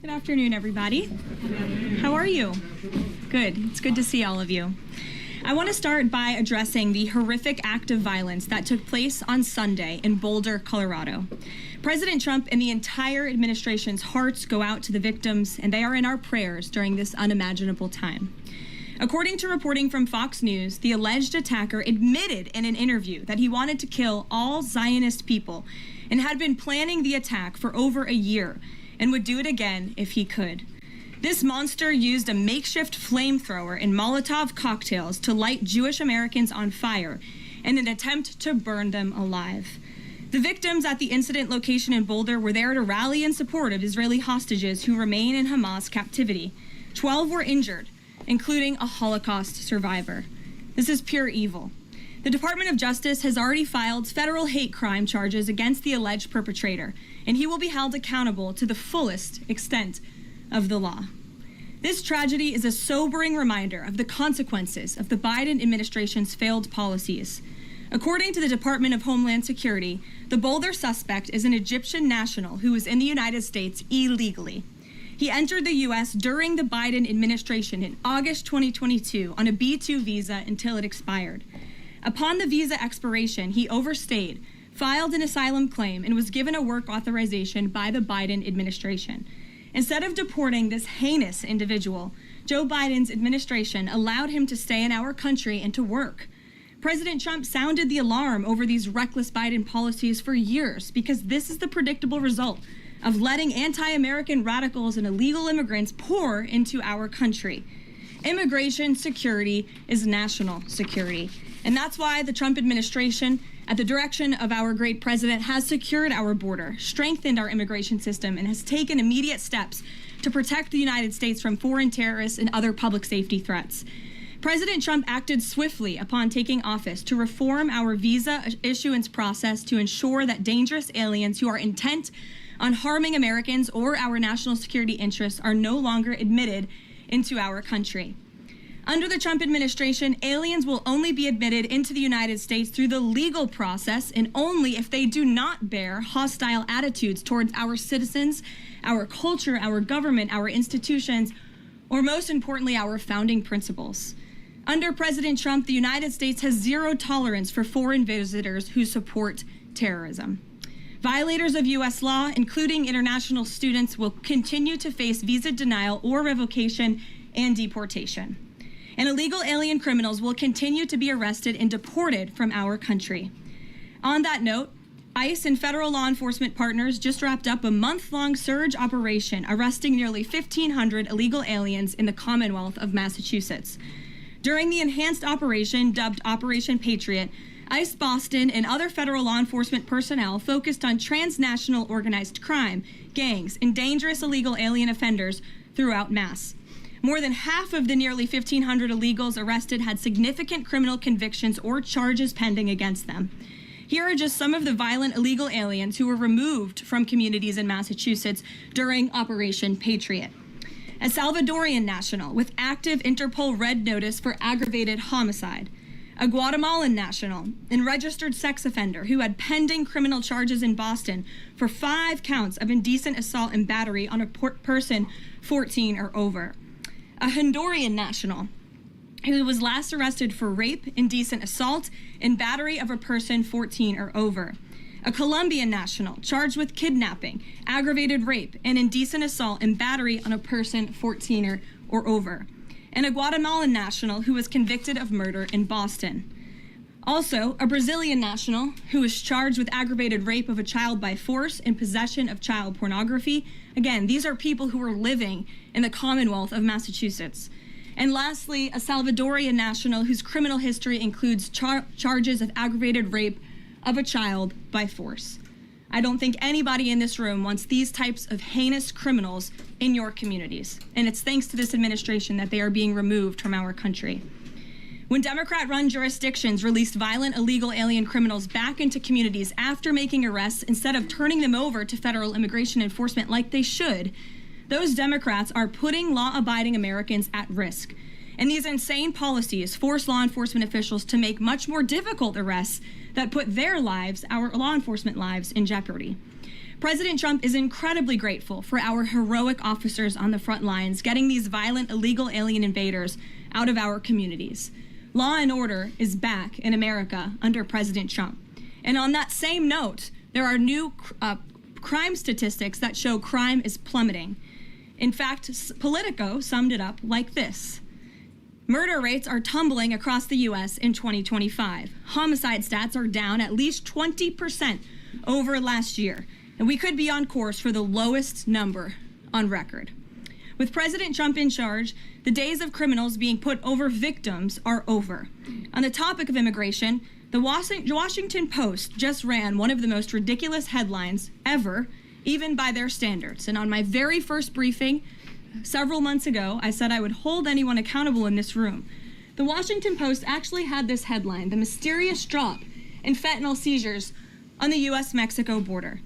Good afternoon, everybody. How are you? Good. It's good to see all of you. I want to start by addressing the horrific act of violence that took place on Sunday in Boulder, Colorado. President Trump and the entire administration's hearts go out to the victims, and they are in our prayers during this unimaginable time. According to reporting from Fox News, the alleged attacker admitted in an interview that he wanted to kill all Zionist people and had been planning the attack for over a year and would do it again if he could. This monster used a makeshift flamethrower and Molotov cocktails to light Jewish Americans on fire in an attempt to burn them alive. The victims at the incident location in Boulder were there to rally in support of Israeli hostages who remain in Hamas captivity. 12 were injured, including a Holocaust survivor. This is pure evil. The Department of Justice has already filed federal hate crime charges against the alleged perpetrator, and he will be held accountable to the fullest extent of the law. This tragedy is a sobering reminder of the consequences of the Biden administration's failed policies. According to the Department of Homeland Security, the Boulder suspect is an Egyptian national who was in the United States illegally. He entered the U.S. during the Biden administration in August 2022 on a B-2 visa until it expired. Upon the visa expiration, he overstayed, filed an asylum claim, and was given a work authorization by the Biden administration. Instead of deporting this heinous individual, Joe Biden's administration allowed him to stay in our country and to work. President Trump sounded the alarm over these reckless Biden policies for years because this is the predictable result of letting anti-American radicals and illegal immigrants pour into our country. Immigration security is national security. And that's why the Trump administration, at the direction of our great president, has secured our border, strengthened our immigration system, and has taken immediate steps to protect the United States from foreign terrorists and other public safety threats. President Trump acted swiftly upon taking office to reform our visa issuance process to ensure that dangerous aliens who are intent on harming Americans or our national security interests are no longer admitted into our country. Under the Trump administration, aliens will only be admitted into the United States through the legal process and only if they do not bear hostile attitudes towards our citizens, our culture, our government, our institutions, or most importantly, our founding principles. Under President Trump, the United States has zero tolerance for foreign visitors who support terrorism. Violators of U.S. law, including international students, will continue to face visa denial or revocation and deportation. And illegal alien criminals will continue to be arrested and deported from our country. On that note, ICE and federal law enforcement partners just wrapped up a month-long surge operation arresting nearly 1,500 illegal aliens in the Commonwealth of Massachusetts. During the enhanced operation, dubbed Operation Patriot, ICE Boston and other federal law enforcement personnel focused on transnational organized crime, gangs, and dangerous illegal alien offenders throughout Mass. More than half of the nearly 1,500 illegals arrested had significant criminal convictions or charges pending against them. Here are just some of the violent illegal aliens who were removed from communities in Massachusetts during Operation Patriot. A Salvadorian national with active Interpol red notice for aggravated homicide. A Guatemalan national and registered sex offender who had pending criminal charges in Boston for 5 counts of indecent assault and battery on a person 14 or over. A Honduran national who was last arrested for rape, indecent assault, and battery of a person 14 or over. A Colombian national charged with kidnapping, aggravated rape, and indecent assault and battery on a person 14 or over. And a Guatemalan national who was convicted of murder in Boston. Also, a Brazilian national who was charged with aggravated rape of a child by force and possession of child pornography. Again, these are people who are living in the Commonwealth of Massachusetts. And lastly, a Salvadorian national whose criminal history includes charges of aggravated rape of a child by force. I don't think anybody in this room wants these types of heinous criminals in your communities. And it's thanks to this administration that they are being removed from our country. When Democrat-run jurisdictions released violent illegal alien criminals back into communities after making arrests instead of turning them over to federal immigration enforcement like they should, those Democrats are putting law-abiding Americans at risk. And these insane policies force law enforcement officials to make much more difficult arrests that put their lives, our law enforcement lives, in jeopardy. President Trump is incredibly grateful for our heroic officers on the front lines, getting these violent, illegal alien invaders out of our communities. Law and order is back in America under President Trump. And on that same note, there are new crime statistics that show crime is plummeting. In fact, Politico summed it up like this. Murder rates are tumbling across the U.S. in 2025. Homicide stats are down at least 20% over last year, and we could be on course for the lowest number on record. With President Trump in charge, the days of criminals being put over victims are over. On the topic of immigration, the Washington Post just ran one of the most ridiculous headlines ever, even by their standards. And on my very first briefing several months ago, I said I would hold anyone accountable in this room. The Washington Post actually had this headline: the mysterious drop in fentanyl seizures on the U.S.-Mexico border.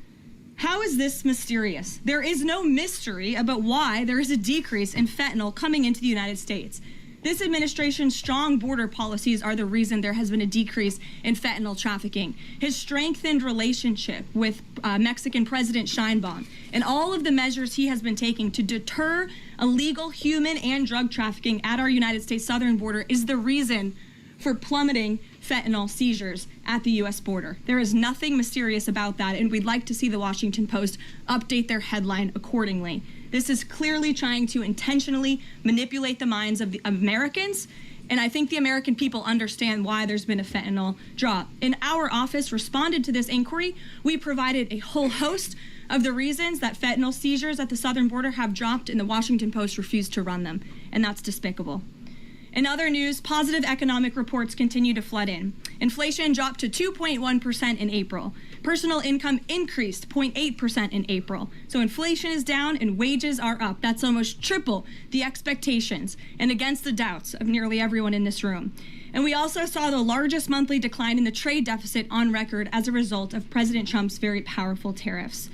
How is this mysterious? There is no mystery about why there is a decrease in fentanyl coming into the United States. This administration's strong border policies are the reason there has been a decrease in fentanyl trafficking. His strengthened relationship with Mexican President Sheinbaum and all of the measures he has been taking to deter illegal human and drug trafficking at our United States southern border is the reason for plummeting fentanyl seizures at the U.S. border. There is nothing mysterious about that, and we'd like to see the Washington Post update their headline accordingly. This is clearly trying to intentionally manipulate the minds of the Americans, and I think the American people understand why there's been a fentanyl drop. And our office responded to this inquiry. We provided a whole host of the reasons that fentanyl seizures at the southern border have dropped, and the Washington Post refused to run them, and that's despicable. In other news, positive economic reports continue to flood in. Inflation dropped to 2.1% in April. Personal income increased 0.8% in April. So inflation is down and wages are up. That's almost triple the expectations and against the doubts of nearly everyone in this room. And we also saw the largest monthly decline in the trade deficit on record as a result of President Trump's very powerful tariffs.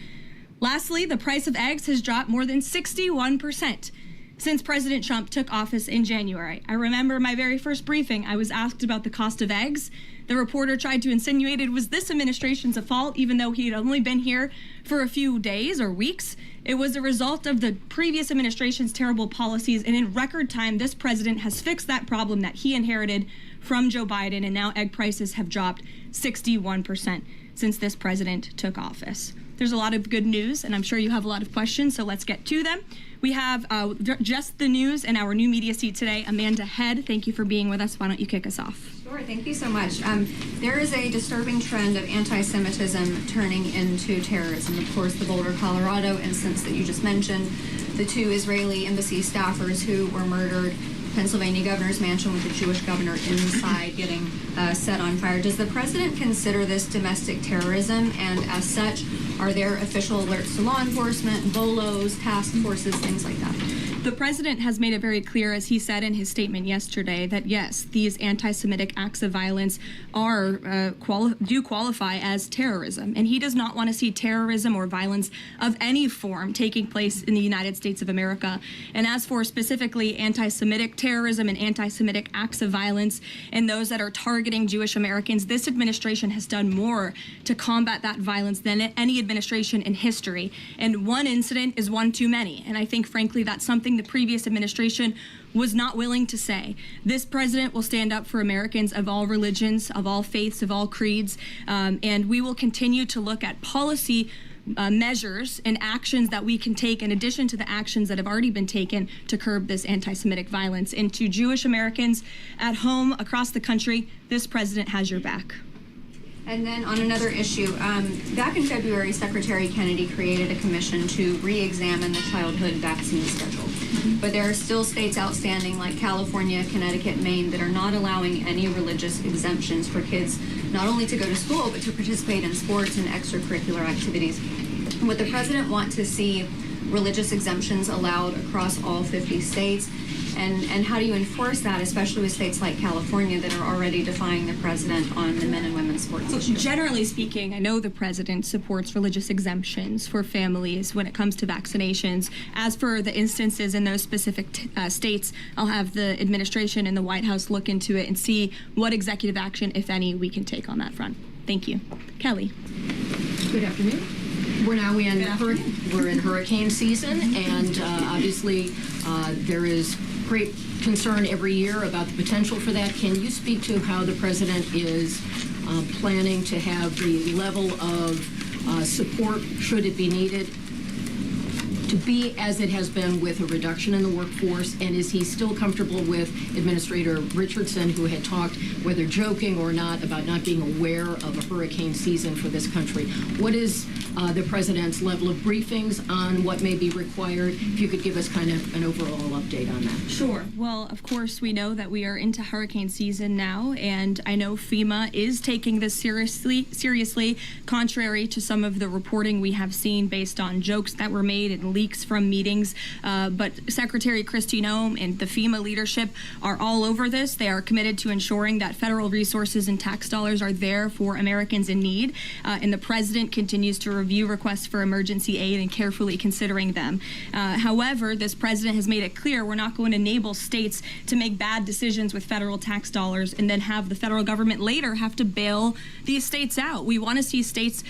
Lastly, the price of eggs has dropped more than 61% since President Trump took office in January. I remember my very first briefing, I was asked about the cost of eggs. The reporter tried to insinuate it was this administration's fault, even though he had only been here for a few days or weeks. It was a result of the previous administration's terrible policies, and in record time, this president has fixed that problem that he inherited from Joe Biden, and now egg prices have dropped 61% since this president took office. There's a lot of good news, and I'm sure you have a lot of questions, so let's get to them. We have just the news and our new media seat today. Amanda Head, thank you for being with us. Why don't you kick us off? Sure, thank you so much. There is a disturbing trend of anti-Semitism turning into terrorism. Of course, the Boulder, Colorado instance that you just mentioned, the 2 Israeli embassy staffers who were murdered, Pennsylvania governor's mansion with the Jewish governor inside getting set on fire. Does the president consider this domestic terrorism? And as such, are there official alerts to law enforcement, BOLOs, task forces, things like that? The president has made it very clear, as he said in his statement yesterday, that yes, these anti-Semitic acts of violence are do qualify as terrorism, and he does not want to see terrorism or violence of any form taking place in the United States of America. And as for specifically anti-Semitic terrorism and anti-Semitic acts of violence and those that are targeting Jewish Americans, this administration has done more to combat that violence than any administration in history. And one incident is one too many. And I think, frankly, that's something the previous administration was not willing to say. This president will stand up for Americans of all religions, of all faiths, of all creeds, and we will continue to look at policy measures and actions that we can take in addition to the actions that have already been taken to curb this anti-Semitic violence. And to Jewish Americans at home across the country, this president has your back. And then on another issue, back in February, Secretary Kennedy created a commission to re-examine the childhood vaccine schedule. But there are still states outstanding like California, Connecticut, Maine that are not allowing any religious exemptions for kids not only to go to school, but to participate in sports and extracurricular activities. Would the president want to see religious exemptions allowed across all 50 states? And how do you enforce that, especially with states like California that are already defying the president on the men and women's sports issue? Generally speaking, I know the president supports religious exemptions for families when it comes to vaccinations. As for the instances in those specific states, I'll have the administration and the White House look into it and see what executive action, if any, we can take on that front. Thank you. Kelly. Good afternoon. We're now in hurricane season, and obviously there is great concern every year about the potential for that. Can you speak to how the president is planning to have the level of support, should it be needed, to be as it has been with a reduction in the workforce? And is he still comfortable with Administrator Richardson, who had talked, whether joking or not, about not being aware of a hurricane season for this country? What is the president's level of briefings on what may be required? If you could give us kind of an overall update on that. Sure. Well, of course, we know that we are into hurricane season now, and I know FEMA is taking this seriously, contrary to some of the reporting we have seen based on jokes that were made and leaks from meetings. But Secretary Kristi Noem and the FEMA leadership are all over this. They are committed to ensuring that federal resources and tax dollars are there for Americans in need, and the president continues to review requests for emergency aid and carefully considering them. However, this president has made it clear we're not going to enable states to make bad decisions with federal tax dollars and then have the federal government later have to bail these states out. We want to see states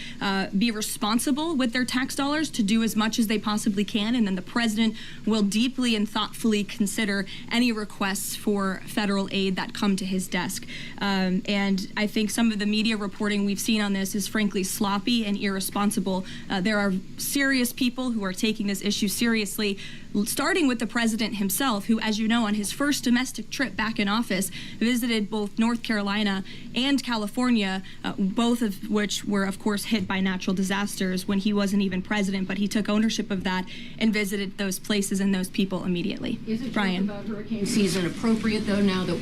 be responsible with their tax dollars to do as much as they possibly can, and then the president will deeply and thoughtfully consider any requests for federal aid that come to his desk. And I think some of the media reporting we've seen on this is frankly sloppy and irresponsible. There are serious people who are taking this issue seriously, starting with the president himself, who, as you know, on his first domestic trip back in office, visited both North Carolina and California, both of which were, of course, hit by natural disasters when he wasn't even president, but he took ownership of that and visited those places and those people immediately. Is it Brian? About hurricane season appropriate, though, now that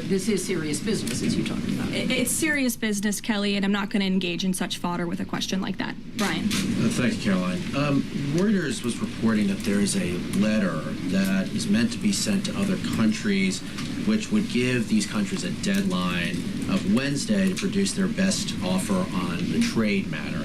this is serious business, as you talked about? It's serious business, Kelly, and I'm not going to engage in such fodder with a question like that. Brian? Thank you, Caroline. Reuters was reporting that there is a letter that is meant to be sent to other countries, which would give these countries a deadline of Wednesday to produce their best offer on the trade matter.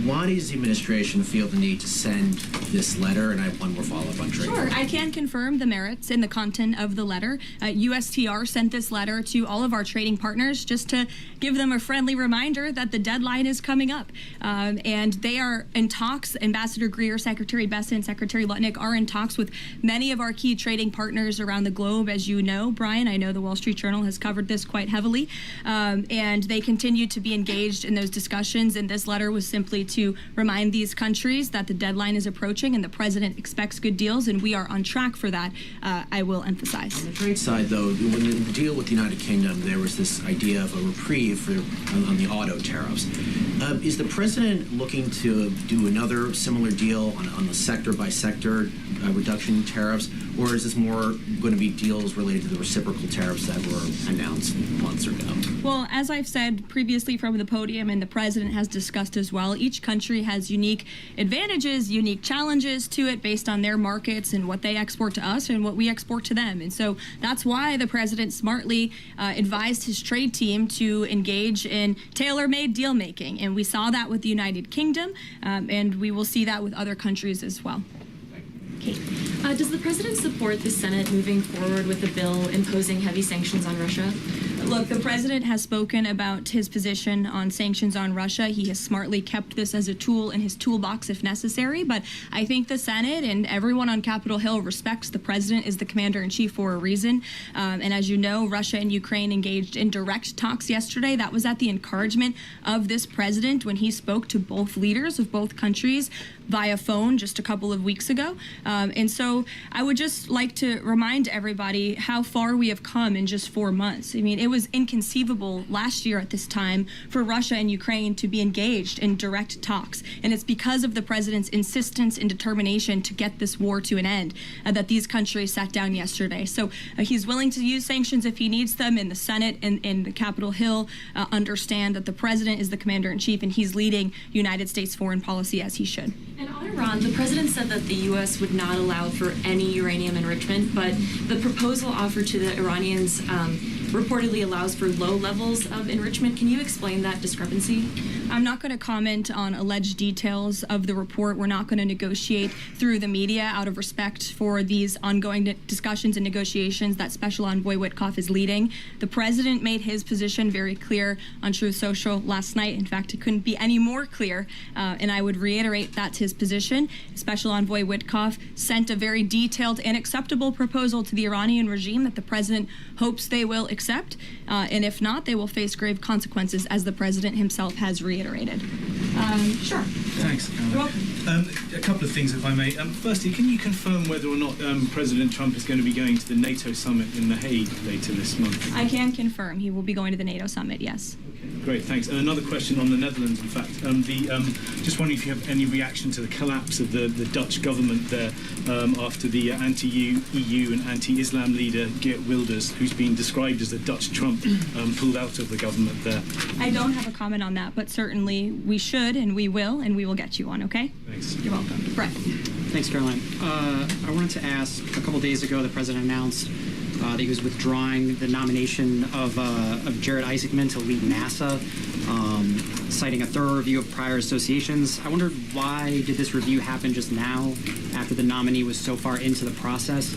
Why does the administration feel the need to send this letter? And I have one more follow-up on trade. Sure. I can confirm the merits and the content of the letter. USTR sent this letter to all of our trading partners just to give them a friendly reminder that the deadline is coming up. And they are in talks. Ambassador Greer, Secretary Bessent, Secretary Lutnick are in talks with many of our key trading partners around the globe. As you know, Brian, I know the Wall Street Journal has covered this quite heavily. And they continue to be engaged in those discussions. And this letter was simply to remind these countries that the deadline is approaching and the president expects good deals, and we are on track for that, I will emphasize. On the trade side, though, when the deal with the United Kingdom, there was this idea of a reprieve on the auto tariffs. Is the president looking to do another similar deal on the sector-by-sector reduction in tariffs, or is this more going to be deals related to the reciprocal tariffs that were announced months ago? Well, as I've said previously from the podium, and the president has discussed as well, each country has unique advantages, unique challenges to it based on their markets and what they export to us and what we export to them. And so that's why the president smartly advised his trade team to engage in tailor-made deal-making. And we saw that with the United Kingdom, and we will see that with other countries as well. Kate. Does the president support the Senate moving forward with a bill imposing heavy sanctions on Russia? Look, the president has spoken about his position on sanctions on Russia. He has smartly kept this as a tool in his toolbox if necessary, but I think the Senate and everyone on Capitol Hill respects the president as the commander-in-chief for a reason. And as you know, Russia and Ukraine engaged in direct talks yesterday. That was at the encouragement of this president when he spoke to both leaders of both countries via phone just a couple of weeks ago. And so I would just like to remind everybody how far we have come in just 4 months. I mean, it was inconceivable last year at this time for Russia and Ukraine to be engaged in direct talks. And it's because of the president's insistence and determination to get this war to an end that these countries sat down yesterday. So he's willing to use sanctions if he needs them, and the Senate and the Capitol Hill understand that the president is the commander-in-chief and he's leading United States foreign policy as he should. And on Iran, the president said that the U.S. would not allow for any uranium enrichment, but the proposal offered to the Iranians reportedly allows for low levels of enrichment. Can you explain that discrepancy? I'm not going to comment on alleged details of the report. We're not going to negotiate through the media out of respect for these ongoing discussions and negotiations that Special Envoy Witkoff is leading. The president made his position very clear on Truth Social last night. In fact, it couldn't be any more clear, and I would reiterate that's his position. Special Envoy Witkoff sent a very detailed and acceptable proposal to the Iranian regime that the president hopes they will accept, and if not, they will face grave consequences, as the president himself has reiterated. Sure. Thanks, Caroline. You're welcome. A couple of things, if I may. Firstly, can you confirm whether or not President Trump is going to be going to the NATO summit in The Hague later this month? I can confirm he will be going to the NATO summit, yes. Great, thanks. And another question on the Netherlands, in fact. Just wondering if you have any reaction to the collapse of the Dutch government there after the anti-EU and anti-Islam leader Geert Wilders, who's been described as the Dutch Trump, pulled out of the government there. I don't have a comment on that, but certainly we should and we will get you one, okay? Thanks. You're welcome. Brett. Thanks, Caroline. I wanted to ask, a couple days ago, the president announced that he was withdrawing the nomination of Jared Isaacman to lead NASA, citing a thorough review of prior associations. I wondered, why did this review happen just now, after the nominee was so far into the process?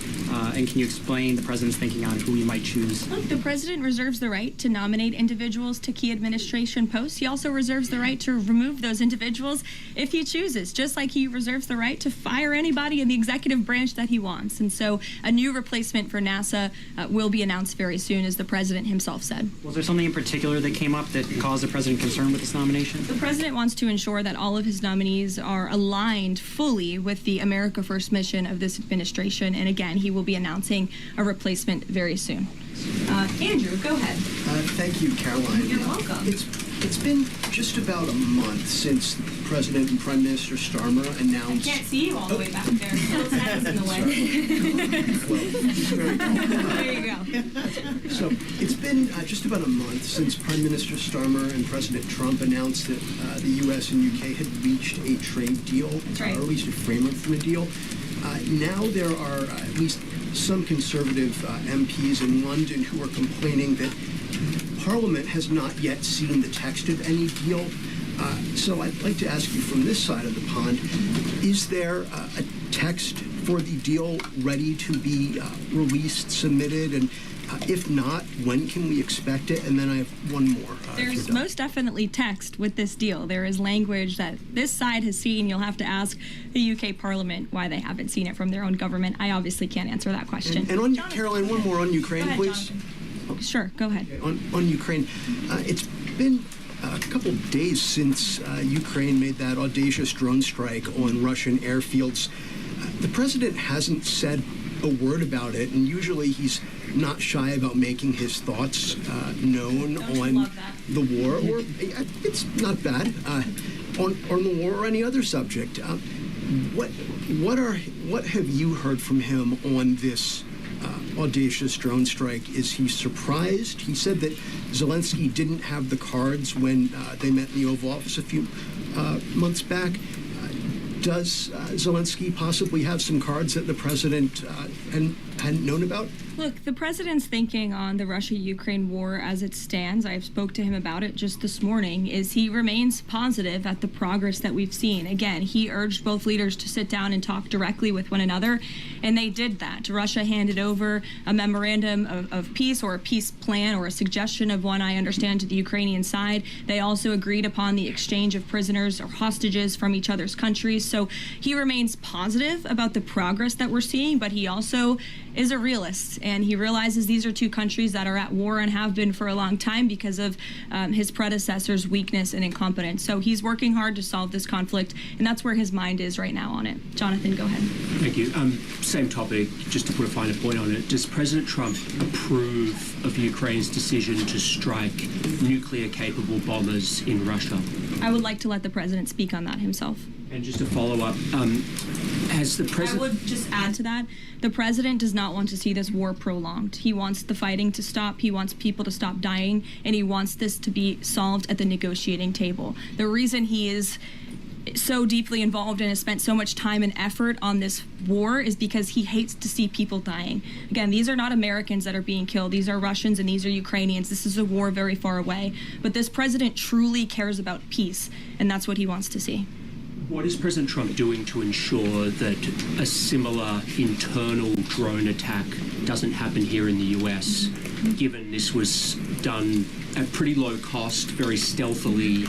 And can you explain the president's thinking on who he might choose? Look, the president reserves the right to nominate individuals to key administration posts. He also reserves the right to remove those individuals if he chooses, just like he reserves the right to fire anybody in the executive branch that he wants. And so a new replacement for NASA will be announced very soon, as the president himself said. Was there something in particular that came up that caused the president concern with this nomination? The president wants to ensure that all of his nominees are aligned fully with the America First mission of this administration. And again, he will be announcing a replacement very soon. Andrew, go ahead. Thank you, Caroline. You're welcome. It's been just about a month since President and Prime Minister Starmer announced... I can't see you all the way back there. Phil's head is in the way. There you go. So it's been just about a month since Prime Minister Starmer and President Trump announced that the U.S. and U.K. had reached a trade deal, That's right. or at least a framework for a deal. Now there are at least some conservative MPs in London who are complaining that Parliament has not yet seen the text of any deal. So I'd like to ask you from this side of the pond, is there a text for the deal ready to be released, submitted, and if not, when can we expect it? And then I have one more. There's most definitely text with this deal. There is language that this side has seen. You'll have to ask the UK Parliament why they haven't seen it from their own government. I obviously can't answer that question. And on Caroline, one more on Ukraine, Go ahead, please. Jonathan. Sure, go ahead. On Ukraine, it's been a couple days since Ukraine made that audacious drone strike on Russian airfields. The president hasn't said a word about it, and usually he's not shy about making his thoughts known on the war, or it's not bad, on the war or any other subject. What have you heard from him on this audacious drone strike? Is he surprised? He said that Zelensky didn't have the cards when they met in the Oval Office a few months back. Does Zelensky possibly have some cards that the president hadn't known about? Look, the president's thinking on the Russia-Ukraine war as it stands, I spoke to him about it just this morning, is he remains positive at the progress that we've seen. Again, he urged both leaders to sit down and talk directly with one another, and they did that. Russia handed over a memorandum of peace, or a peace plan, or a suggestion of one, I understand, to the Ukrainian side. They also agreed upon the exchange of prisoners or hostages from each other's countries. So he remains positive about the progress that we're seeing, but he also is a realist, and he realizes these are two countries that are at war and have been for a long time because of his predecessor's weakness and incompetence. So he's working hard to solve this conflict, and that's where his mind is right now on it. Jonathan, go ahead. Thank you. Same topic, just to put a finer point on it. Does President Trump approve of Ukraine's decision to strike nuclear-capable bombers in Russia? I would like to let the president speak on that himself. And just to follow up, has the president... I would just add to that, the president does not want to see this war prolonged. He wants the fighting to stop, he wants people to stop dying, and he wants this to be solved at the negotiating table. The reason he is so deeply involved and has spent so much time and effort on this war is because he hates to see people dying. Again, these are not Americans that are being killed. These are Russians and these are Ukrainians. This is a war very far away. But this president truly cares about peace, and that's what he wants to see. What is President Trump doing to ensure that a similar internal drone attack doesn't happen here in the US, given this was done at pretty low cost, very stealthily?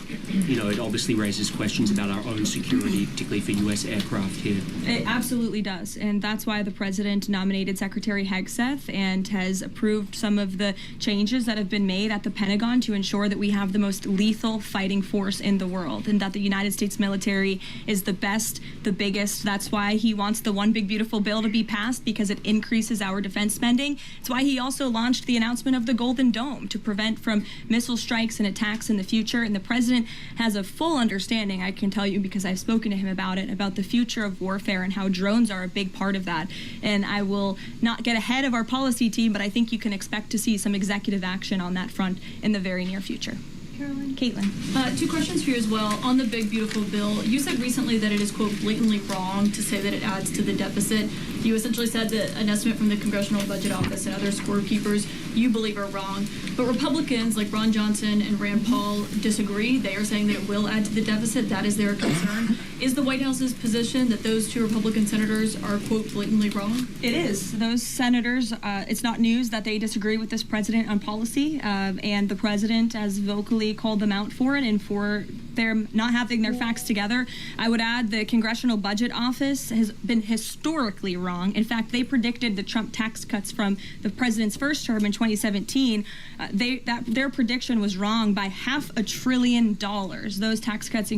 You know, it obviously raises questions about our own security, particularly for US aircraft here. It absolutely does, and that's why the president nominated Secretary Hegseth and has approved some of the changes that have been made at the Pentagon to ensure that we have the most lethal fighting force in the world, and that the United States military is the best, the biggest. That's why he wants the One Big Beautiful Bill to be passed, because it increases our defense spending. It's why he also launched the announcement of the Golden Dome to prevent from missile strikes and attacks in the future. And the president has a full understanding, I can tell you because I've spoken to him about it, about the future of warfare and how drones are a big part of that. And I will not get ahead of our policy team, but I think you can expect to see some executive action on that front in the very near future. Caroline. Caitlin. Two questions for you as well. On the Big Beautiful Bill, you said recently that it is, quote, blatantly wrong to say that it adds to the deficit. You essentially said that an estimate from the Congressional Budget Office and other scorekeepers you believe are wrong. But Republicans like Ron Johnson and Rand Paul disagree. They are saying that it will add to the deficit. That is their concern. Is the White House's position that those two Republican senators are, quote, blatantly wrong? It is. Those senators, it's not news that they disagree with this president on policy, and the president has vocally called them out for it and for their not having their facts together. I would add the Congressional Budget Office has been historically wrong. In fact, they predicted the Trump tax cuts from the president's first term in 2017. Their prediction was wrong by $500 billion. Those tax cuts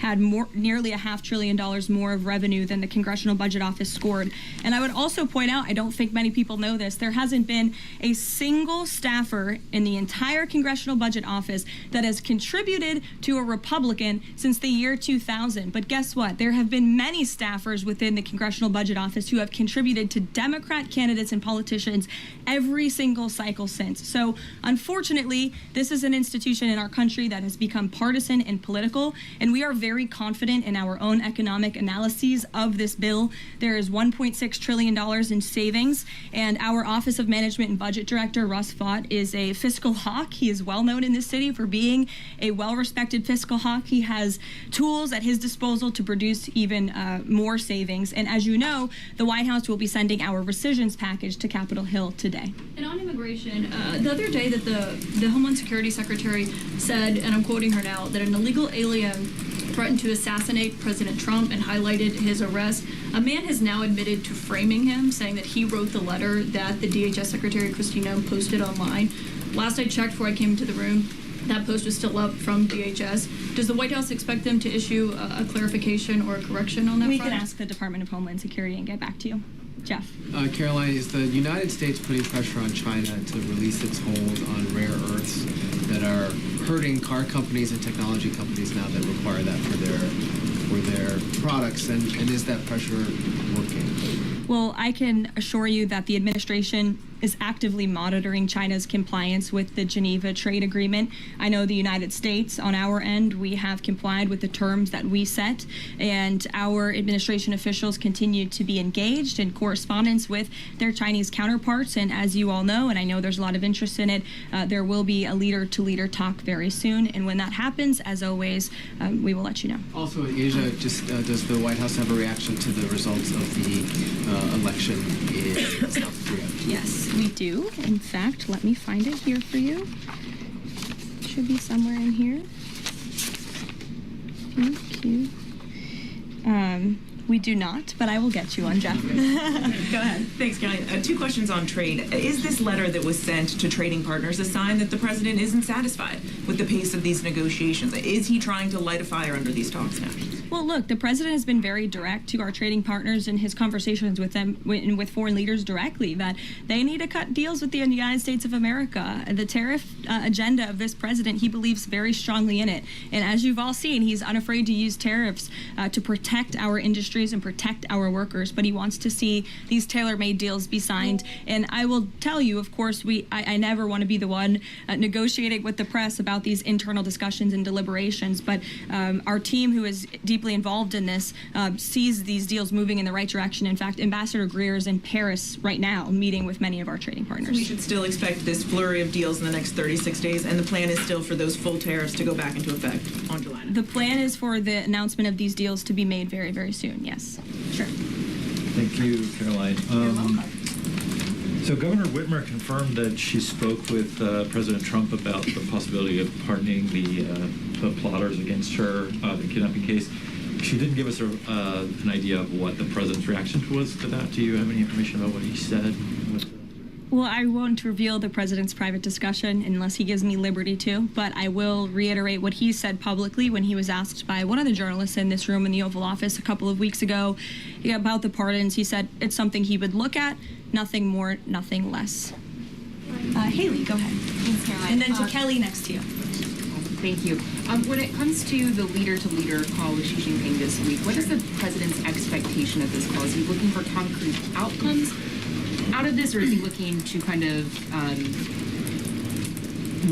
had nearly $500 billion more of revenue than the Congressional Budget Office scored. And I would also point out, I don't think many people know this, there hasn't been a single staffer in the entire Congressional Budget Office that has contributed to a Republican since the year 2000. But guess what? There have been many staffers within the Congressional Budget Office who have contributed to Democrat candidates and politicians every single cycle since. So unfortunately, this is an institution in our country that has become partisan and political, and we are very confident in our own economic analyses of this bill. There is $1.6 trillion in savings, and our Office of Management and Budget Director, Russ Vought, is a fiscal hawk. He is well known in this city for being a well-respected fiscal hawk. He has tools at his disposal to produce even more savings. And as you know, the White House will be sending our rescissions package to Capitol Hill today. And on immigration, the other day that the Homeland Security Secretary said, and I'm quoting her now, that an illegal alien threatened to assassinate President Trump and highlighted his arrest. A man has now admitted to framing him, saying that he wrote the letter that the DHS Secretary Kristi Noem posted online. Last I checked before I came into the room, that post was still up from DHS. Does the White House expect them to issue a clarification or a correction on that front? We can ask the Department of Homeland Security and get back to you. Jeff. Caroline, is the United States putting pressure on China to release its hold on rare earths that are hurting car companies and technology companies now that require that for their products? And is that pressure working? Well, I can assure you that the administration is actively monitoring China's compliance with the Geneva Trade Agreement. I know the United States, on our end, we have complied with the terms that we set, and our administration officials continue to be engaged in correspondence with their Chinese counterparts. And as you all know, and I know there's a lot of interest in it, there will be a leader-to-leader talk very soon. And when that happens, as always, we will let you know. Also in Asia, does the White House have a reaction to the results of the election in South Korea? Yes, we do. In fact, let me find it here for you. It should be somewhere in here. Thank you. We do not, but I will get you one, Jeff. Go ahead. Thanks, Kelly. Two questions on trade. Is this letter that was sent to trading partners a sign that the president isn't satisfied with the pace of these negotiations? Is he trying to light a fire under these talks now? Well, look, the president has been very direct to our trading partners in his conversations with them, with foreign leaders directly, that they need to cut deals with the United States of America. The tariff agenda of this president, he believes very strongly in it. And as you've all seen, he's unafraid to use tariffs to protect our industries and protect our workers. But he wants to see these tailor-made deals be signed. And I will tell you, of course, I never want to be the one negotiating with the press about these internal discussions and deliberations. But our team, who is deeply deeply involved in this, sees these deals moving in the right direction. In fact, Ambassador Greer is in Paris right now meeting with many of our trading partners. We should still expect this flurry of deals in the next 36 days, and the plan is still for those full tariffs to go back into effect on July 9th. The plan is for the announcement of these deals to be made very, very soon, yes. Sure. Thank you, Caroline. You're welcome. So Governor Whitmer confirmed that she spoke with President Trump about the possibility of pardoning the plotters against her, the kidnapping case. She didn't give us an idea of what the president's reaction was to that. Do you have any information about what he said? Well, I won't reveal the president's private discussion unless he gives me liberty to, but I will reiterate what he said publicly when he was asked by one of the journalists in this room in the Oval Office a couple of weeks ago about the pardons. He said it's something he would look at, nothing more, nothing less. Haley, go ahead. Thanks, Caroline. And then to Kelly next to you. Thank you. When it comes to the leader-to-leader call with Xi Jinping this week, what is the president's expectation of this call? Is he looking for concrete outcomes out of this, or is he looking to kind of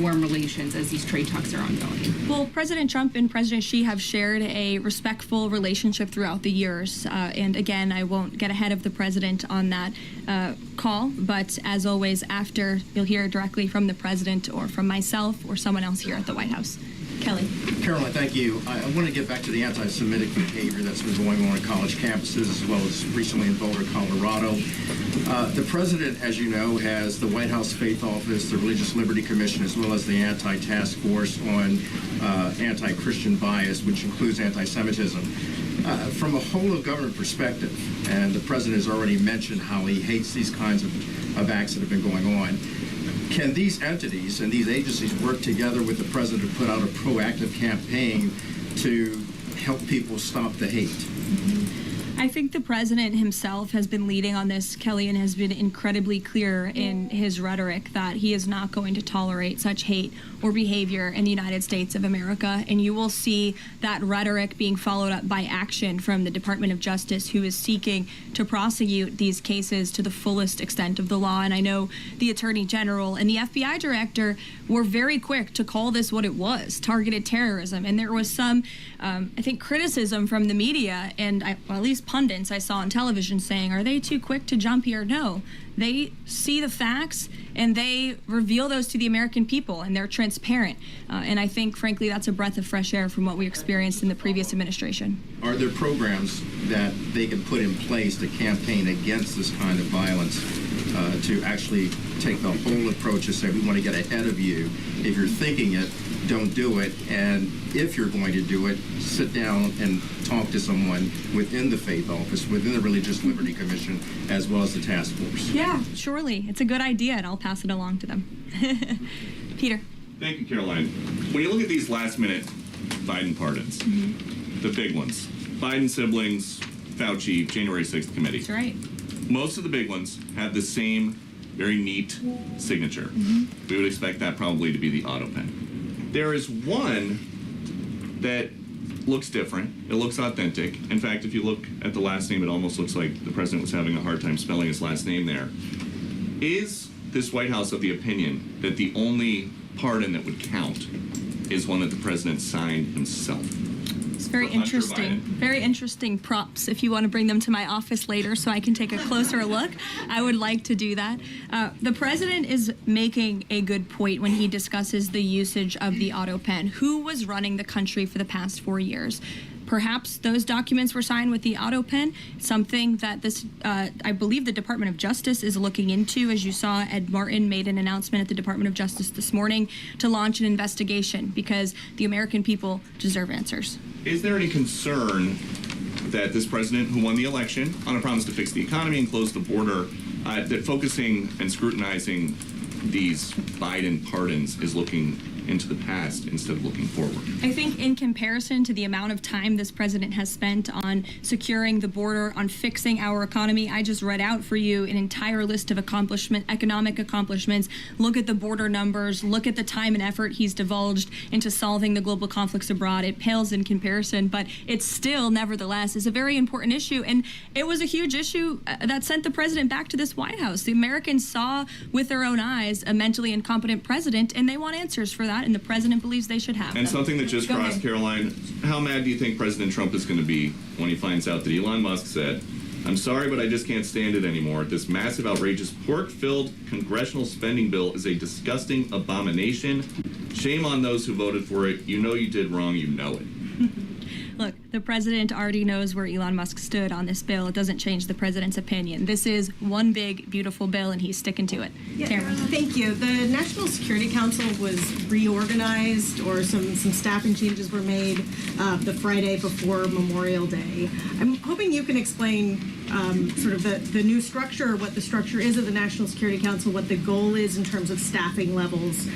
warm relations as these trade talks are ongoing? Well, President Trump and President Xi have shared a respectful relationship throughout the years. And again, I won't get ahead of the president on that call. But as always, after, you'll hear directly from the president or from myself or someone else here at the White House. Kelly. Caroline, thank you. I want to get back to the anti-Semitic behavior that's been going on at college campuses as well as recently in Boulder, Colorado. The president, as you know, has the White House Faith Office, the Religious Liberty Commission, as well as the Anti-Task Force on Anti-Christian Bias, which includes anti-Semitism. From a whole-of-government perspective, and the president has already mentioned how he hates these kinds of acts that have been going on, can these entities and these agencies work together with the president to put out a proactive campaign to help people stop the hate? I think the president himself has been leading on this, Kelly, and has been incredibly clear in his rhetoric that he is not going to tolerate such hate or behavior in the United States of America. And you will see that rhetoric being followed up by action from the Department of Justice, who is seeking to prosecute these cases to the fullest extent of the law. And I know the Attorney General and the FBI Director were very quick to call this what it was, targeted terrorism. And there was some, I think, criticism from the media and well, at least pundits I saw on television saying, are they too quick to jump here? No. They see the facts and they reveal those to the American people, and they're transparent. And I think, frankly, that's a breath of fresh air from what we experienced in the previous administration. Are there programs that they can put in place to campaign against this kind of violence, to actually take the whole approach and say, we want to get ahead of you. If you're thinking it, don't do it. And if you're going to do it, sit down and talk to someone within the Faith Office, within the Religious Liberty Commission, as well as the task force. Yeah, surely. It's a good idea, and I'll pass it along to them. Peter. Thank you, Caroline. When you look at these last-minute Biden pardons, the big ones, Biden siblings, Fauci, January 6th committee. That's right. Most of the big ones have the same very neat signature. We would expect that probably to be the auto pen. There is one that looks different. It looks authentic. In fact, if you look at the last name, it almost looks like the president was having a hard time spelling his last name there. Is this White House of the opinion that the only pardon that would count is one that the president signed himself? It's very interesting. Very interesting props. If you want to bring them to my office later so I can take a closer look, I would like to do that. The president is making a good point when he discusses the usage of the auto pen. Who was running the country for the past 4 years? Perhaps those documents were signed with the auto pen, something that this, I believe the Department of Justice is looking into. As you saw, Ed Martin made an announcement at the Department of Justice this morning to launch an investigation because the American people deserve answers. Is there any concern that this president, who won the election on a promise to fix the economy and close the border, that focusing and scrutinizing these Biden pardons is looking into the past instead of looking forward? I think in comparison to the amount of time this president has spent on securing the border, on fixing our economy, I just read out for you an entire list of economic accomplishments. Look at the border numbers, look at the time and effort he's divulged into solving the global conflicts abroad. It pales in comparison, but it still, nevertheless, is a very important issue. And it was a huge issue that sent the president back to this White House. The Americans saw with their own eyes a mentally incompetent president, and they want answers for that. that, and the president believes they should have And them. something that just Go crossed, ahead. Caroline, how mad do you think President Trump is going to be when he finds out that Elon Musk said, "I'm sorry, but I just can't stand it anymore. This massive, outrageous, pork-filled congressional spending bill is a disgusting abomination. Shame on those who voted for it. You know you did wrong. You know it." Look, the president already knows where Elon Musk stood on this bill. It doesn't change the president's opinion. This is one big, beautiful bill, and he's sticking to it. Cameron. Thank you. The National Security Council was reorganized, or some staffing changes were made the Friday before Memorial Day. I'm hoping you can explain sort of the new structure, what the structure is of the National Security Council, what the goal is in terms of staffing levels.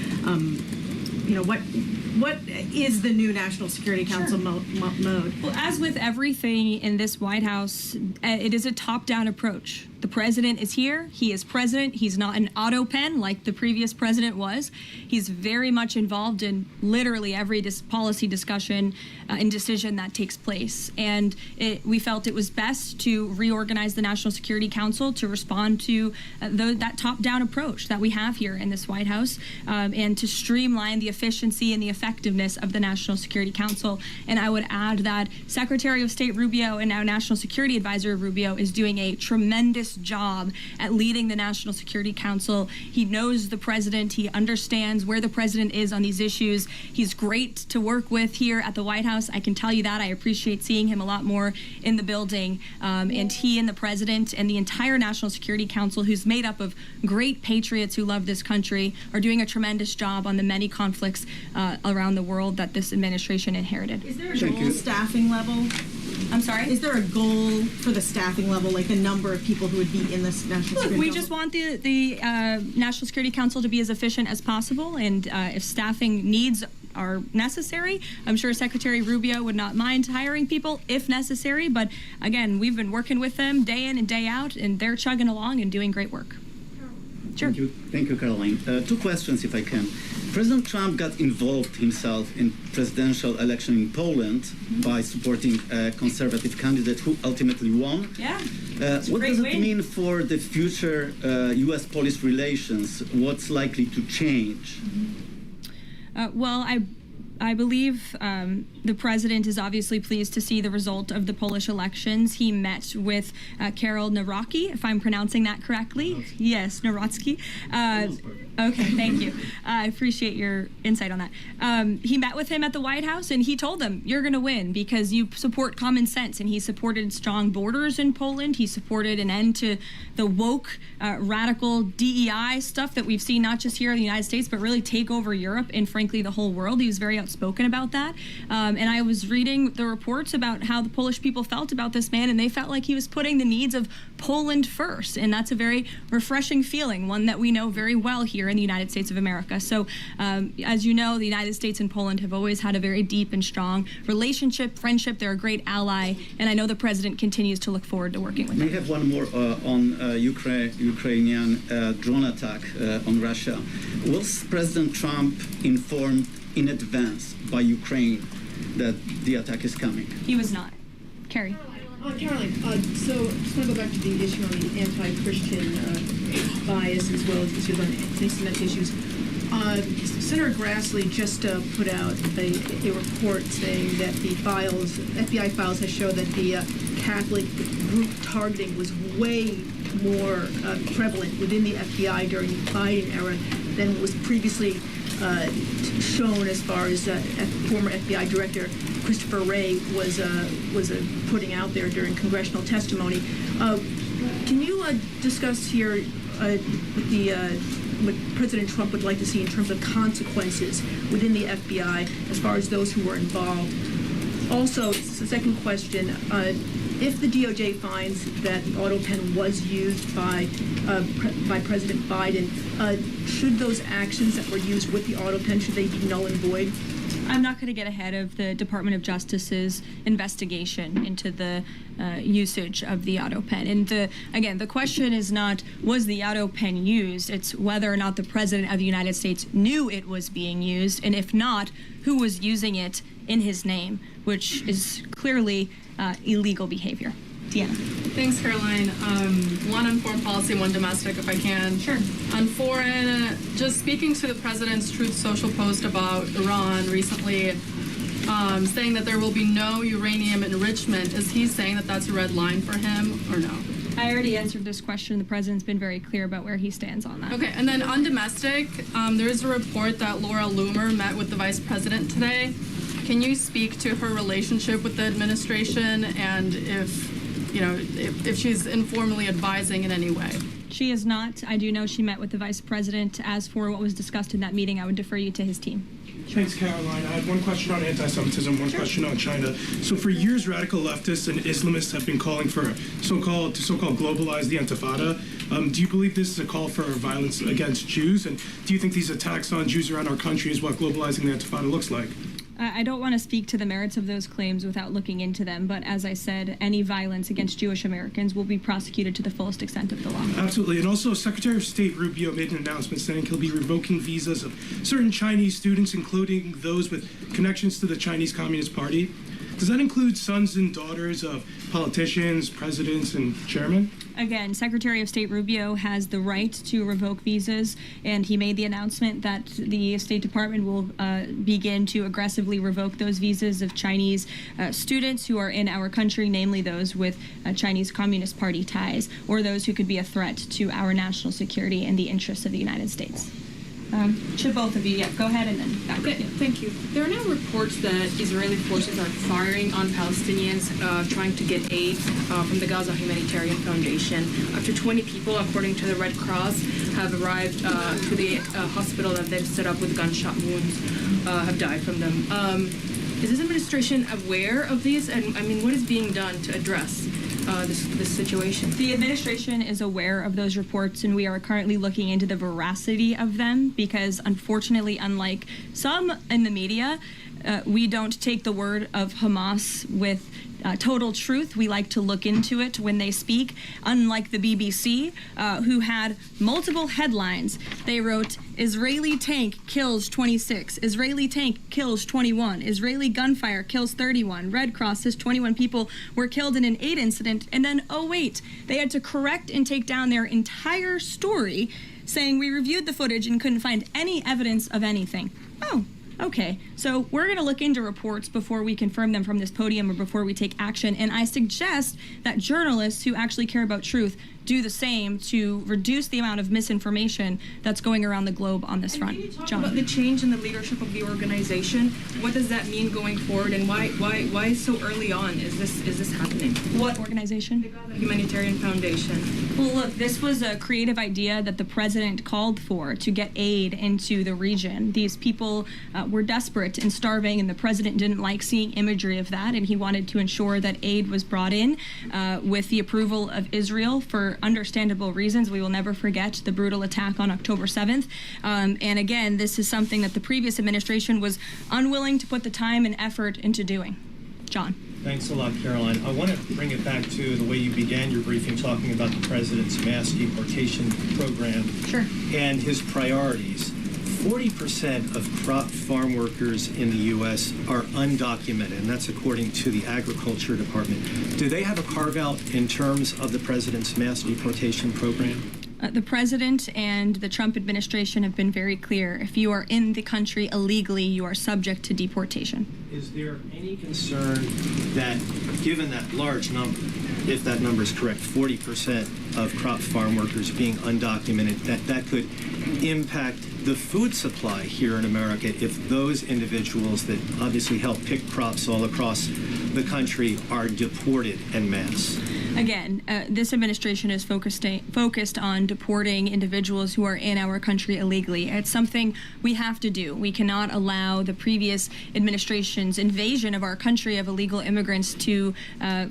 What is the new National Security Council mode? Well, as with everything in this White House, it is a top-down approach. The president is here. He is president. He's not an auto pen like the previous president was. He's very much involved in literally every policy discussion and decision that takes place. And we felt it was best to reorganize the National Security Council to respond to that top-down approach that we have here in this White House, and to streamline the efficiency and the effectiveness of the National Security Council. And I would add that Secretary of State Rubio and now National Security Advisor Rubio is doing a tremendous job at leading the National Security Council. He knows the president. He understands where the president is on these issues. He's great to work with here at the White House. I can tell you that. I appreciate seeing him a lot more in the building. And he and the president and the entire National Security Council, who's made up of great patriots who love this country, are doing a tremendous job on the many conflicts around the world that this administration inherited. Is there a goal staffing level? I'm sorry? Is there a goal for the staffing level, like the number of people who would be in this National Security We Council? just want the National Security Council to be as efficient as possible, and if staffing needs are necessary, I'm sure Secretary Rubio would not mind hiring people if necessary, but again, we've been working with them day in and day out, and they're chugging along and doing great work. Sure. Thank you, Caroline. Two questions, if I can. President Trump got involved himself in presidential election in Poland by supporting a conservative candidate who ultimately won. Yeah. What does it mean for the future U.S.-Polish relations? What's likely to change? Well, I believe the president is obviously pleased to see the result of the Polish elections. He met with Karol Nawrocki, if I'm pronouncing that correctly. Yes, Nawrocki. Okay, thank you. I appreciate your insight on that. He met with him at the White House, and he told them, you're going to win because you support common sense. And he supported strong borders in Poland. He supported an end to the woke, radical DEI stuff that we've seen not just here in the United States, but really take over Europe and, frankly, the whole world. He was very outspoken about that. And I was reading the reports about how the Polish people felt about this man, and they felt like he was putting the needs of Poland first. And that's a very refreshing feeling, one that we know very well here in the United States of America. So, as you know, the United States and Poland have always had a very deep and strong relationship, friendship. They're a great ally, and I know the president continues to look forward to working with them. We have one more on Ukrainian drone attack on Russia. Was President Trump informed in advance by Ukraine that the attack is coming? He was not. Carrie. Caroline, so just want to go back to the issue on the anti-Christian bias as well as issues on anti-Semitic issues. Senator Grassley just put out a report saying that the FBI files have shown that the Catholic group targeting was way more prevalent within the FBI during the Biden era than was previously shown, as far as former FBI Director Christopher Wray was putting out there during congressional testimony. Can you discuss here what President Trump would like to see in terms of consequences within the FBI as far as those who were involved? Also, the second question, if the DOJ finds that the auto pen was used by President Biden, should those actions that were used with the auto pen, should they be null and void? I'm not going to get ahead of the Department of Justice's investigation into the usage of the auto pen. And again, the question is not, was the auto pen used? It's whether or not the President of the United States knew it was being used, and if not, who was using it in his name, which is clearly illegal behavior. Deanna. Thanks, Caroline. One on foreign policy, one domestic, if I can. Sure. On foreign, just speaking to the president's Truth Social post about Iran recently, saying that there will be no uranium enrichment. Is he saying that that's a red line for him, or no? I already answered this question. The president's been very clear about where he stands on that. Okay, and then on domestic, there is a report that Laura Loomer met with the vice president today. Can you speak to her relationship with the administration and if she's informally advising in any way? She is not. I do know she met with the vice president. As for what was discussed in that meeting, I would defer you to his team. Thanks, Caroline. I have one question on anti-Semitism, one question on China. So for years, radical leftists and Islamists have been calling for so-called globalize the Intifada. Do you believe this is a call for violence against Jews? And do you think these attacks on Jews around our country is what globalizing the Intifada looks like? I don't want to speak to the merits of those claims without looking into them, but as I said, any violence against Jewish Americans will be prosecuted to the fullest extent of the law. Absolutely. And also, Secretary of State Rubio made an announcement saying he'll be revoking visas of certain Chinese students, including those with connections to the Chinese Communist Party. Does that include sons and daughters of politicians, presidents, and chairmen? Again, Secretary of State Rubio has the right to revoke visas, and he made the announcement that the State Department will begin to aggressively revoke those visas of Chinese students who are in our country, namely those with Chinese Communist Party ties, or those who could be a threat to our national security and the interests of the United States. To both of you, go ahead and then back Okay, thank you. There are now reports that Israeli forces are firing on Palestinians trying to get aid from the Gaza Humanitarian Foundation. Up to 20 people, according to the Red Cross, have arrived to the hospital that they've set up with gunshot wounds, have died from them. Is this administration aware of these? And I mean, what is being done to address this situation? The administration is aware of those reports, and we are currently looking into the veracity of them because, unfortunately, unlike some in the media, we don't take the word of Hamas with total truth. We like to look into it when they speak. Unlike the BBC, who had multiple headlines, they wrote, Israeli tank kills 26, Israeli tank kills 21, Israeli gunfire kills 31, Red Cross says 21 people were killed in an aid incident, and then, oh wait, they had to correct and take down their entire story, saying we reviewed the footage and couldn't find any evidence of anything. Oh, okay, so we're going to look into reports before we confirm them from this podium or before we take action, and I suggest that journalists who actually care about truth do the same to reduce the amount of misinformation that's going around the globe on this front. Can you talk about the change in the leadership of the organization? What does that mean going forward, and why so early on is this happening? What organization? The Gaza Humanitarian Foundation. Well, look, this was a creative idea that the president called for to get aid into the region. These people were desperate and starving, and the president didn't like seeing imagery of that, and he wanted to ensure that aid was brought in with the approval of Israel for understandable reasons. We will never forget the brutal attack on October 7th. And again, this is something that the previous administration was unwilling to put the time and effort into doing. John. Thanks a lot, Caroline. I want to bring it back to the way you began your briefing talking about the president's mass deportation program and his priorities. 40% of crop farm workers in the U.S. are undocumented, and that's according to the Agriculture Department. Do they have a carve-out in terms of the president's mass deportation program? The president and the Trump administration have been very clear. If you are in the country illegally, you are subject to deportation. Is there any concern that, given that large number, if that number is correct, 40% of crop farm workers being undocumented, that could impact the food supply here in America if those individuals that obviously help pick crops all across the country are deported en masse? Again, this administration is focused on deporting individuals who are in our country illegally. It's something we have to do. We cannot allow the previous administration's invasion of our country of illegal immigrants to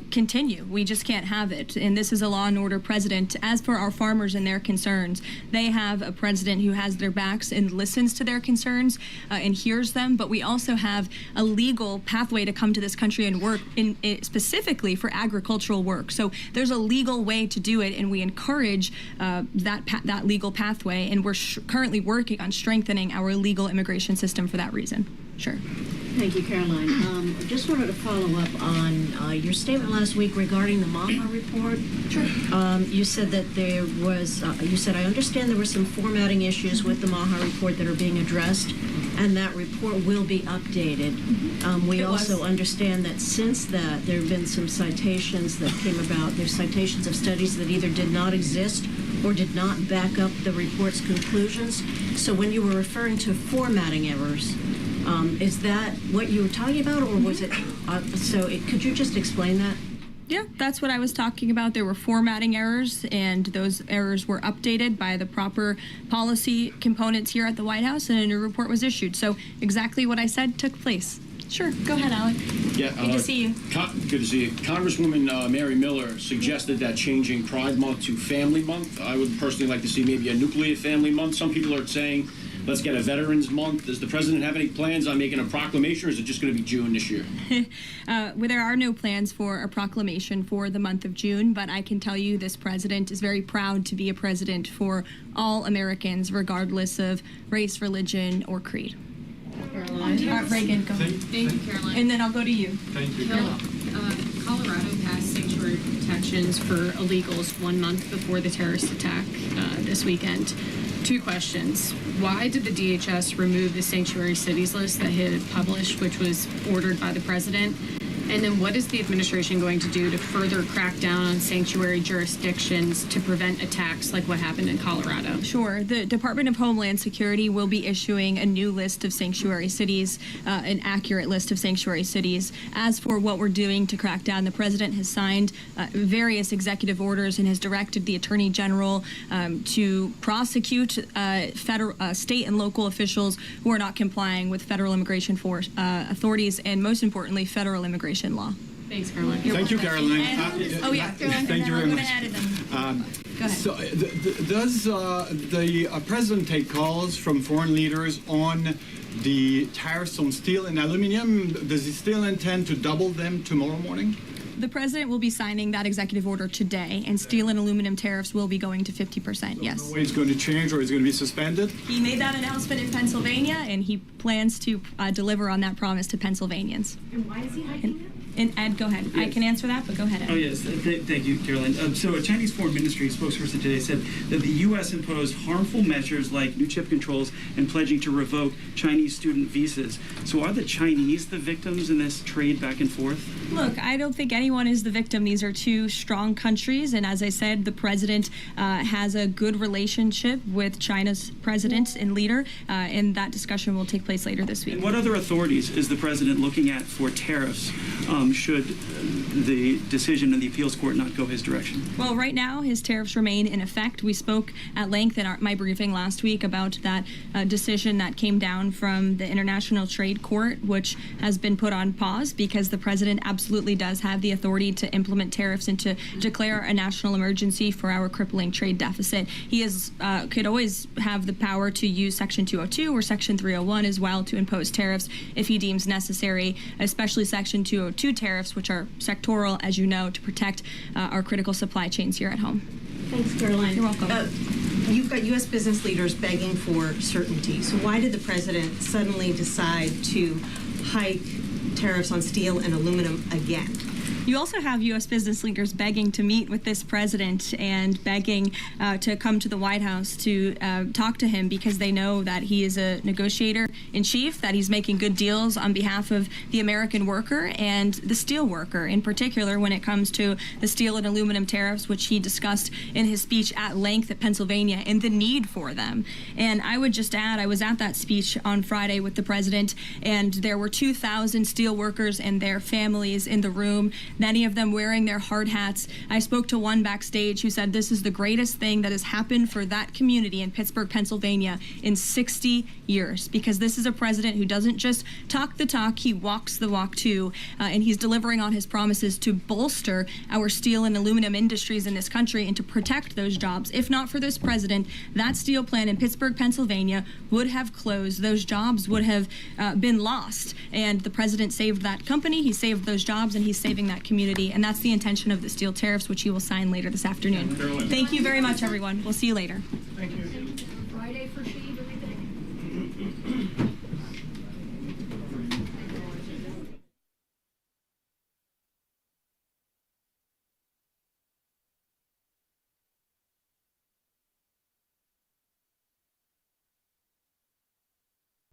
continue. We just can't have it. And this is a law and order president. As for our farmers and their concerns, they have a president who has their backs and listens to their concerns and hears them. But we also have a legal pathway to come to this country and work specifically for agricultural work. So there's a legal way to do it, and we encourage that legal pathway, and we're currently working on strengthening our legal immigration system for that reason. Sure. Thank you, Caroline. Just wanted to follow up on your statement last week regarding the Maha report. Sure. You said that there was, you said, I understand there were some formatting issues with the Maha report that are being addressed, and that report will be updated. We also understand that since that, there have been some citations that came about. There's citations of studies that either did not exist or did not back up the report's conclusions. So when you were referring to formatting errors, is that what you were talking about, or was it, could you just explain that? Yeah, that's what I was talking about. There were formatting errors, and those errors were updated by the proper policy components here at the White House, and a new report was issued. So exactly what I said took place. Sure, go ahead, Alec. Yeah, good to see you. Good to see you. Congresswoman Mary Miller suggested that changing Pride Month to Family Month. I would personally like to see maybe a nuclear family month. Some people are saying, let's get a Veterans Month. Does the president have any plans on making a proclamation, or is it just going to be June this year? Well, there are no plans for a proclamation for the month of June, but I can tell you this president is very proud to be a president for all Americans, regardless of race, religion, or creed. Caroline. Reagan, go ahead. Thank you, Caroline. And then I'll go to you. Thank you. Colorado passed sanctuary protections for illegals 1 month before the terrorist attack this weekend. 2 questions. Why did the DHS remove the sanctuary cities list that it had published, which was ordered by the president? And then what is the administration going to do to further crack down on sanctuary jurisdictions to prevent attacks like what happened in Colorado? Sure. The Department of Homeland Security will be issuing a new list of sanctuary cities, an accurate list of sanctuary cities. As for what we're doing to crack down, the president has signed various executive orders and has directed the Attorney General to prosecute federal, state and local officials who are not complying with federal immigration authorities and, most importantly, federal immigration law. Thanks, Caroline. Thank you, Caroline. Caroline. Thank you very much. Go ahead. So, does the president take calls from foreign leaders on the tariffs on steel and aluminum? Does he still intend to double them tomorrow morning? The president will be signing that executive order today, and steel and aluminum tariffs will be going to 50%, yes. No way it's going to change, or it's going to be suspended? He made that announcement in Pennsylvania, and he plans to deliver on that promise to Pennsylvanians. And why is he hiking it? And Ed, go ahead. Yes. I can answer that, but go ahead, Ed. Oh, yes. Thank you, Caroline. So a Chinese Foreign Ministry spokesperson today said that the U.S. imposed harmful measures like new chip controls and pledging to revoke Chinese student visas. So are the Chinese the victims in this trade back and forth? Look, I don't think anyone is the victim. These are two strong countries, and as I said, the president has a good relationship with China's president and leader, and that discussion will take place later this week. And what other authorities is the president looking at for tariffs should the decision in the appeals court not go his direction? Well, right now, his tariffs remain in effect. We spoke at length in my briefing last week about that decision that came down from the International Trade Court, which has been put on pause because the president absolutely does have the authority to implement tariffs and to declare a national emergency for our crippling trade deficit. He could always have the power to use Section 202 or Section 301 as well to impose tariffs if he deems necessary, especially Section 202 tariffs, which are sectoral, as you know, to protect our critical supply chains here at home. Thanks, Caroline. You're welcome. You've got U.S. business leaders begging for certainty. So why did the president suddenly decide to hike tariffs on steel and aluminum again? You also have U.S. business leaders begging to meet with this president and begging to come to the White House to talk to him because they know that he is a negotiator in chief, that he's making good deals on behalf of the American worker and the steel worker, in particular when it comes to the steel and aluminum tariffs, which he discussed in his speech at length at Pennsylvania and the need for them. And I would just add, I was at that speech on Friday with the president, and there were 2,000 steel workers and their families in the room, many of them wearing their hard hats. I spoke to one backstage who said this is the greatest thing that has happened for that community in Pittsburgh, Pennsylvania in 60 years, because this is a president who doesn't just talk the talk, he walks the walk too, and he's delivering on his promises to bolster our steel and aluminum industries in this country and to protect those jobs. If not for this president, that steel plant in Pittsburgh, Pennsylvania would have closed. Those jobs would have been lost, and the president saved that company, he saved those jobs, and he's saving that community, and that's the intention of the steel tariffs, which he will sign later this afternoon. Thank you very much, everyone. We'll see you later. Thank you. Friday for She, do we think?